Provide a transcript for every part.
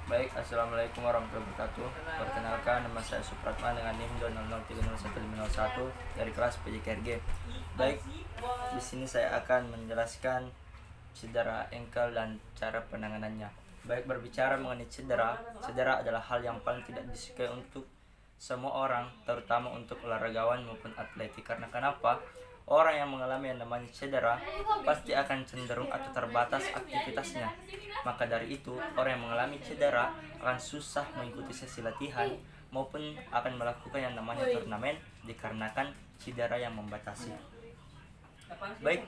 Baik, assalamualaikum warahmatullahi wabarakatuh. Perkenalkan, nama saya Supratman dengan NIM 200301501 dari kelas PJKRG. Baik, di sini saya akan menjelaskan cedera engkel dan cara penanganannya. Baik, berbicara mengenai cedera, cedera adalah hal yang paling tidak disukai untuk semua orang, terutama untuk olahragawan maupun atletik. Karena kenapa? Orang yang mengalami yang namanya cedera pasti akan cenderung atau terbatas aktivitasnya. Maka dari itu, orang yang mengalami cedera akan susah mengikuti sesi latihan maupun akan melakukan yang namanya turnamen dikarenakan cedera yang membatasi. Baik,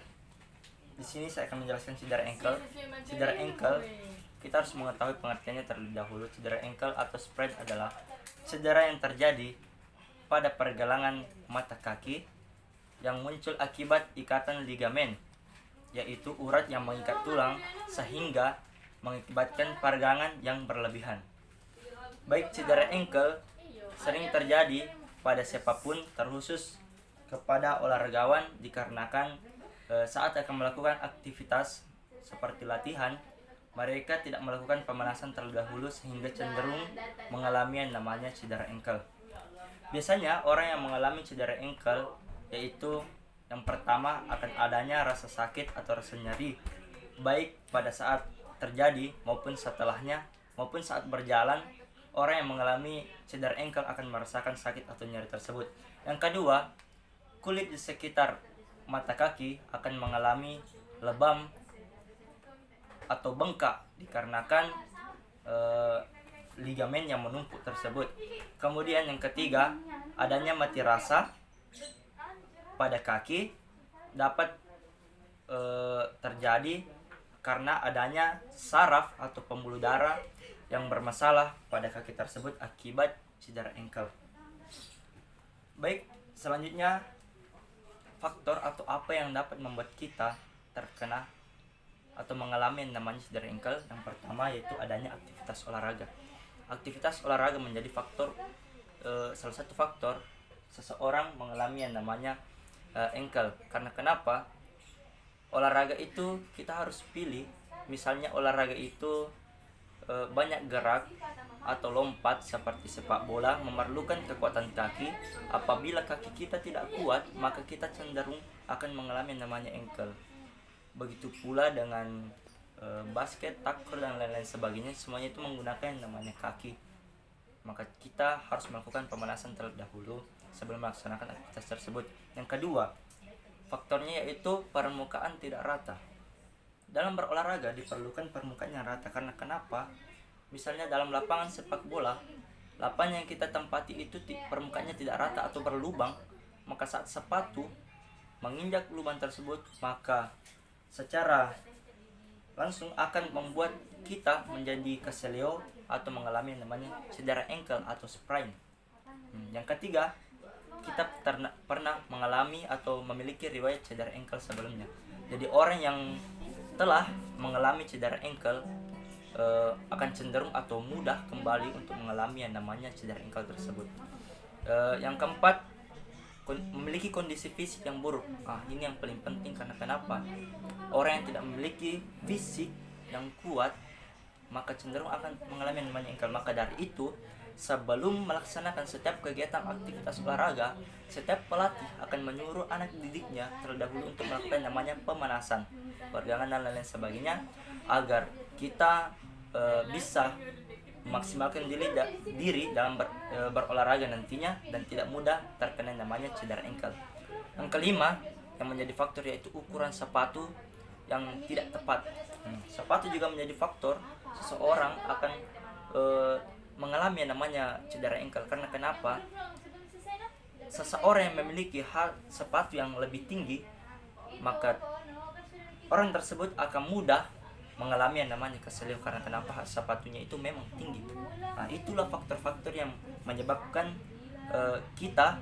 di sini saya akan menjelaskan cedera engkel. Cedera engkel, kita harus mengetahui pengertiannya terlebih dahulu. Cedera engkel atau sprain adalah cedera yang terjadi pada pergelangan mata kaki yang muncul akibat ikatan ligamen, yaitu urat yang mengikat tulang sehingga mengakibatkan peradangan yang berlebihan. Baik, cedera engkel sering terjadi pada siapapun, terkhusus kepada olahragawan dikarenakan saat akan melakukan aktivitas seperti latihan, mereka tidak melakukan pemanasan terlebih dahulu sehingga cenderung mengalami yang namanya cedera engkel. Biasanya orang yang mengalami cedera engkel yaitu yang pertama akan adanya rasa sakit atau rasa nyeri baik pada saat terjadi maupun setelahnya maupun saat berjalan. Orang yang mengalami cedera engkel akan merasakan sakit atau nyeri tersebut. Yang kedua, kulit di sekitar mata kaki akan mengalami lebam atau bengkak dikarenakan ligamen yang menumpuk tersebut. Kemudian yang ketiga, adanya mati rasa pada kaki dapat terjadi karena adanya saraf atau pembuluh darah yang bermasalah pada kaki tersebut akibat cedera engkel. Baik, selanjutnya faktor atau apa yang dapat membuat kita terkena atau mengalami yang namanya cedera engkel. Yang pertama yaitu adanya aktivitas olahraga. Aktivitas olahraga menjadi faktor salah satu faktor seseorang mengalami yang namanya engkel. Karena kenapa? Olahraga itu kita harus pilih. Misalnya olahraga itu banyak gerak atau lompat seperti sepak bola memerlukan kekuatan kaki. Apabila kaki kita tidak kuat, maka kita cenderung akan mengalami yang namanya engkel. Begitu pula dengan basket, takraw dan lain-lain sebagainya, semuanya itu menggunakan yang namanya kaki. Maka kita harus melakukan pemanasan terlebih dahulu sebelum melaksanakan aktivitas tersebut. Yang kedua, faktornya yaitu permukaan tidak rata. Dalam berolahraga diperlukan permukaan yang rata. Karena kenapa? Misalnya dalam lapangan sepak bola, lapangan yang kita tempati itu permukaannya tidak rata atau berlubang, maka saat sepatu menginjak lubang tersebut, maka secara langsung akan membuat kita menjadi keseleo atau mengalami yang namanya cedera engkel atau sprain. Yang ketiga, kita pernah mengalami atau memiliki riwayat cedera engkel sebelumnya. Jadi orang yang telah mengalami cedera engkel akan cenderung atau mudah kembali untuk mengalami yang namanya cedera engkel tersebut. Yang keempat, memiliki kondisi fisik yang buruk. Ini yang paling penting. Karena kenapa? Orang yang tidak memiliki fisik yang kuat maka cenderung akan mengalami yang namanya engkel. Maka dari itu, sebelum melaksanakan setiap kegiatan aktivitas olahraga, setiap pelatih akan menyuruh anak didiknya terlebih dahulu untuk melakukan namanya pemanasan, peregangan dan lain sebagainya, agar kita bisa memaksimalkan diri dalam berolahraga nantinya dan tidak mudah terkena namanya cedera engkel. Yang kelima, yang menjadi faktor yaitu ukuran sepatu yang tidak tepat. Sepatu juga menjadi faktor seseorang akan mengalami yang namanya cedera engkel. Karena kenapa? Seseorang yang memiliki sepatu yang lebih tinggi, maka orang tersebut akan mudah mengalami yang namanya keseleo. Karena kenapa? Sepatunya itu memang tinggi. Itulah faktor-faktor yang menyebabkan kita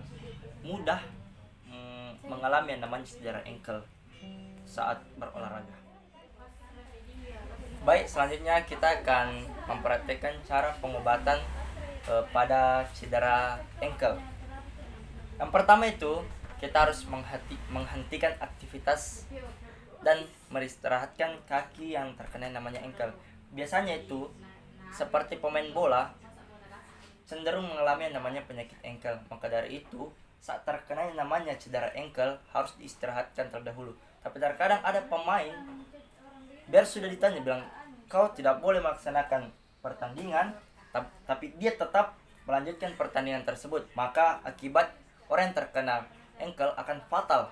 mudah mengalami yang namanya cedera engkel saat berolahraga. Baik, selanjutnya kita akan mempraktekkan cara pengobatan pada cedera engkel. Yang pertama itu, kita harus menghentikan aktivitas dan meristirahatkan kaki yang terkena namanya engkel. Biasanya itu seperti pemain bola cenderung mengalami yang namanya penyakit engkel. Maka dari itu, saat terkena yang namanya cedera engkel harus diistirahatkan terlebih dahulu. Tapi terkadang ada pemain biar sudah ditanya bilang kau tidak boleh melaksanakan pertandingan, tapi dia tetap melanjutkan pertandingan tersebut. Maka akibat orang yang terkena engkel akan fatal,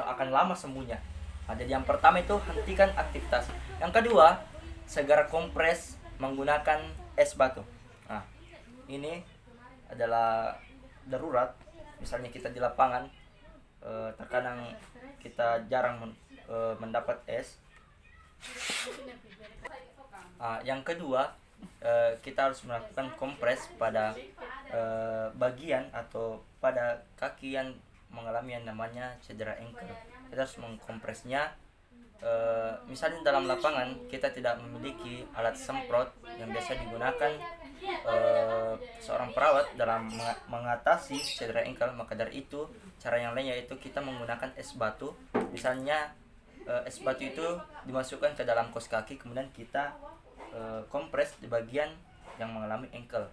akan lama sembuhnya. Nah, jadi yang pertama itu hentikan aktivitas. Yang kedua, segera kompres menggunakan es batu. Nah, ini adalah darurat. Misalnya kita di lapangan, terkadang kita jarang mendapat es. Yang kedua, kita harus melakukan kompres pada bagian atau pada kaki yang mengalami yang namanya cedera engkel. Kita harus mengkompresnya. Misalnya dalam lapangan kita tidak memiliki alat semprot yang biasa digunakan seorang perawat dalam mengatasi cedera engkel, maka dari itu cara yang lain yaitu kita menggunakan es batu. Misalnya es batu itu dimasukkan ke dalam kos kaki, kemudian kita kompres di bagian yang mengalami engkel.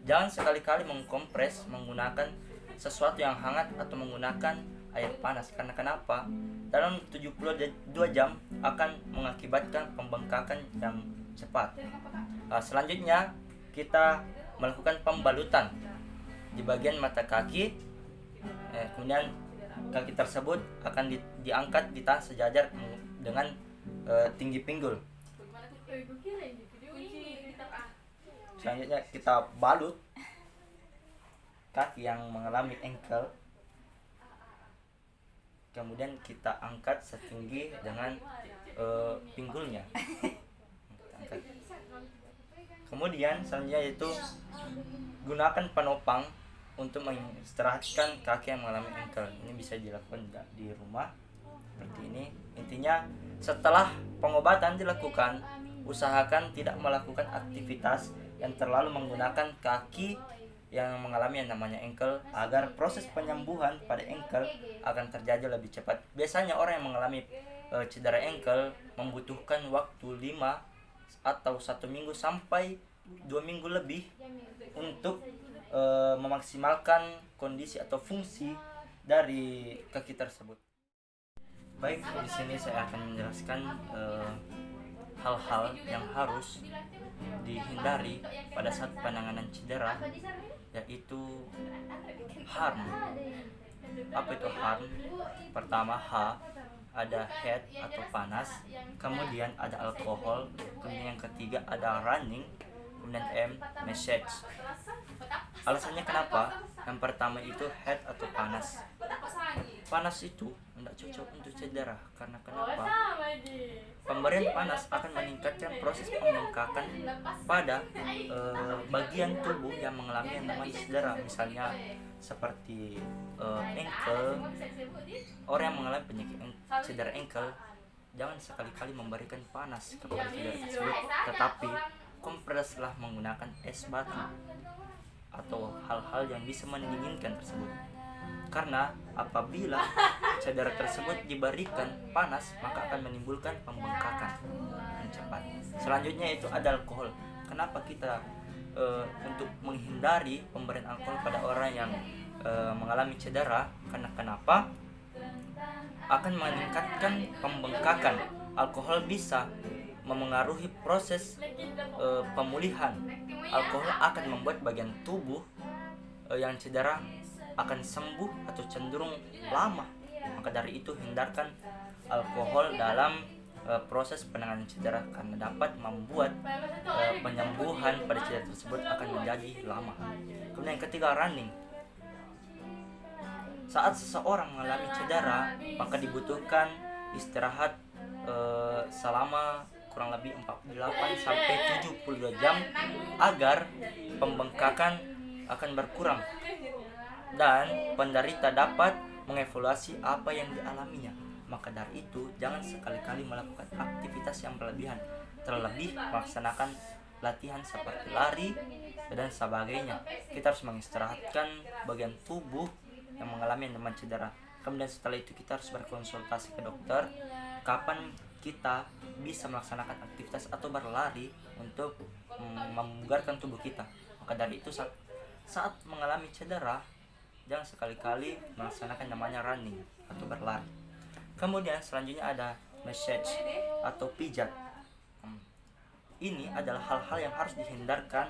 Jangan sekali-kali mengkompres menggunakan sesuatu yang hangat atau menggunakan air panas. Karena kenapa? Dalam 72 jam akan mengakibatkan pembengkakan yang cepat. Selanjutnya kita melakukan pembalutan di bagian mata kaki. Kemudian kaki tersebut akan diangkat ditahan sejajar dengan tinggi pinggul. Selanjutnya kita balut kaki yang mengalami engkel, kemudian kita angkat setinggi dengan pinggulnya. Kemudian selanjutnya itu gunakan penopang untuk mengistirahatkan kaki yang mengalami engkel. Ini bisa dilakukan di rumah seperti ini. Intinya setelah pengobatan dilakukan, usahakan tidak melakukan aktivitas yang terlalu menggunakan kaki yang mengalami yang namanya engkel agar proses penyembuhan pada engkel akan terjadi lebih cepat. Biasanya orang yang mengalami cedera engkel membutuhkan waktu 5 atau 1 minggu sampai 2 minggu lebih untuk memaksimalkan kondisi atau fungsi dari kaki tersebut. Baik, di sini saya akan menjelaskan hal-hal yang harus dihindari pada saat penanganan cedera, yaitu harm. Apa itu harm? Pertama H, ada head atau panas, kemudian ada alkohol, kemudian yang ketiga ada running, kemudian M, message. Alasannya kenapa? Yang pertama itu head atau panas. Panas itu tidak cocok untuk cedera. Karena kenapa? Pemberian panas akan meningkatkan proses pembengkakan pada bagian tubuh yang mengalami yang namanya cedera. Misalnya seperti engkel. Orang yang mengalami penyakit cedera engkel jangan sekali-kali memberikan panas kepada cedera tersebut, tetapi kompreslah menggunakan es batu atau hal-hal yang bisa mendinginkan tersebut. Karena apabila cedera tersebut diberikan panas, maka akan menimbulkan pembengkakan yang cepat. Selanjutnya itu ada alkohol. Kenapa kita untuk menghindari pemberian alkohol pada orang yang mengalami cedera? Karena kenapa? Akan meningkatkan pembengkakan. Alkohol bisa memengaruhi proses pemulihan. Alkohol akan membuat bagian tubuh yang cedera akan sembuh atau cenderung lama. Maka dari itu hindarkan alkohol dalam proses penanganan cedera karena dapat membuat penyembuhan pada cedera tersebut akan menjadi lama. Kemudian yang ketiga running. Saat seseorang mengalami cedera, maka dibutuhkan istirahat selama kurang lebih 48 sampai 72 jam agar pembengkakan akan berkurang dan penderita dapat mengevaluasi apa yang dialaminya. Maka dari itu jangan sekali-kali melakukan aktivitas yang berlebihan, terlebih melaksanakan latihan seperti lari dan sebagainya. Kita harus mengistirahatkan bagian tubuh yang mengalami yang namanya cedera. Kemudian setelah itu kita harus berkonsultasi ke dokter kapan kita bisa melaksanakan aktivitas atau berlari untuk memugarkan tubuh kita. Maka dari itu saat mengalami cedera, jangan sekali-kali melaksanakan namanya running atau berlari. Kemudian selanjutnya ada massage atau pijat. Ini adalah hal-hal yang harus dihindarkan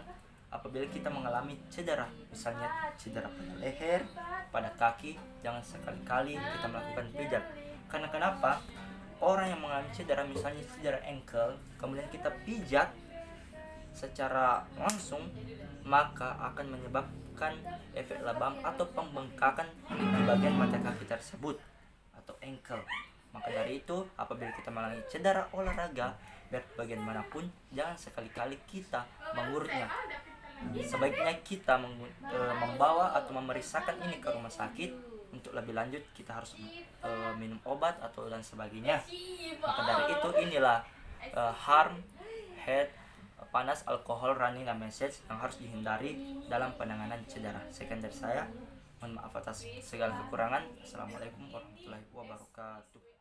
apabila kita mengalami cedera, misalnya cedera pada leher, pada kaki. Jangan sekali-kali kita melakukan pijat. Karena kenapa? Orang yang mengalami cedera, misalnya cedera ankle, kemudian kita pijat secara langsung, maka akan menyebabkan efek lebam atau pembengkakan di bagian mata kaki tersebut atau ankle. Maka dari itu, apabila kita mengalami cedera olahraga, biar bagaimanapun jangan sekali-kali kita mengurutnya. Sebaiknya kita membawa atau memeriksakan ini ke rumah sakit. Untuk lebih lanjut kita harus minum obat atau dan sebagainya. Maka dari itu inilah harm, head, panas, alkohol, running, dan massage yang harus dihindari dalam penanganan cedera. Sekian dari saya. Mohon maaf atas segala kekurangan. Assalamualaikum warahmatullahi wabarakatuh.